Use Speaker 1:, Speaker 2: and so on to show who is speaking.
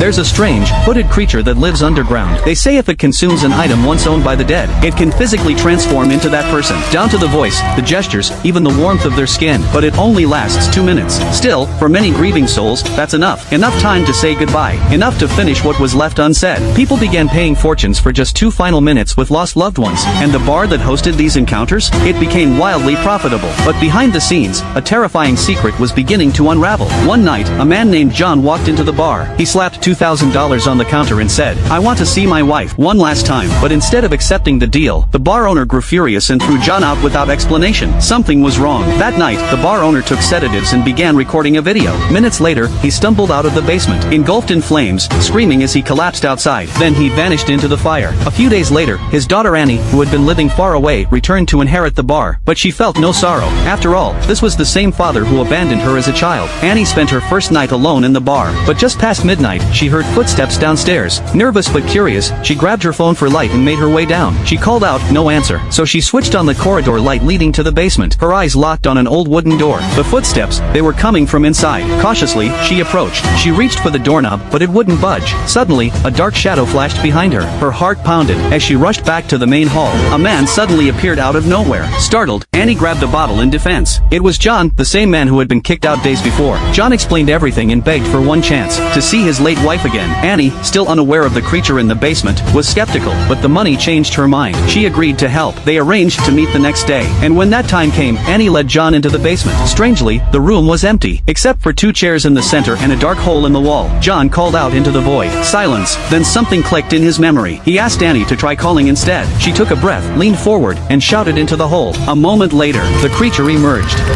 Speaker 1: There's a strange, hooded creature that lives underground. They say if it consumes an item once owned by the dead, it can physically transform into that person. Down to the voice, the gestures, even the warmth of their skin. But it only lasts 2 minutes. Still, for many grieving souls, that's enough. Enough time to say goodbye. Enough to finish what was left unsaid. People began paying fortunes for just 2 final minutes with lost loved ones. And the bar that hosted these encounters? It became wildly profitable. But behind the scenes, a terrifying secret was beginning to unravel. One night, a man named John walked into the bar. He slapped $2,000 on the counter and said, "I want to see my wife one last time." But instead of accepting the deal, the bar owner grew furious and threw John out without explanation. Something was wrong. That night, the bar owner took sedatives and began recording a video. Minutes later, he stumbled out of the basement, engulfed in flames, screaming as he collapsed outside. Then he vanished into the fire. A few days later, his daughter Annie, who had been living far away, returned to inherit the bar, but she felt no sorrow. After all, this was the same father who abandoned her as a child. Annie spent her first night alone in the bar, but just past midnight, she heard footsteps downstairs. Nervous but curious, she grabbed her phone for light and made her way down. She called out, no answer, so she switched on the corridor light leading to the basement. Her eyes locked on an old wooden door. The footsteps, they were coming from inside. Cautiously, she approached. She reached for the doorknob, but it wouldn't budge. Suddenly, a dark shadow flashed behind her. Her heart pounded. As she rushed back to the main hall, a man suddenly appeared out of nowhere. Startled, Annie grabbed a bottle in defense. It was John, the same man who had been kicked out days before. John explained everything and begged for one chance to see his late wife again. Annie, still unaware of the creature in the basement, was skeptical, but the money changed her mind. She agreed to help. They arranged to meet the next day, and when that time came, Annie led John into the basement. Strangely, the room was empty, except for 2 chairs in the center and a dark hole in the wall. John called out into the void. Silence. Then something clicked in his memory. He asked Annie to try calling instead. She took a breath, leaned forward, and shouted into the hole. A moment later, the creature emerged.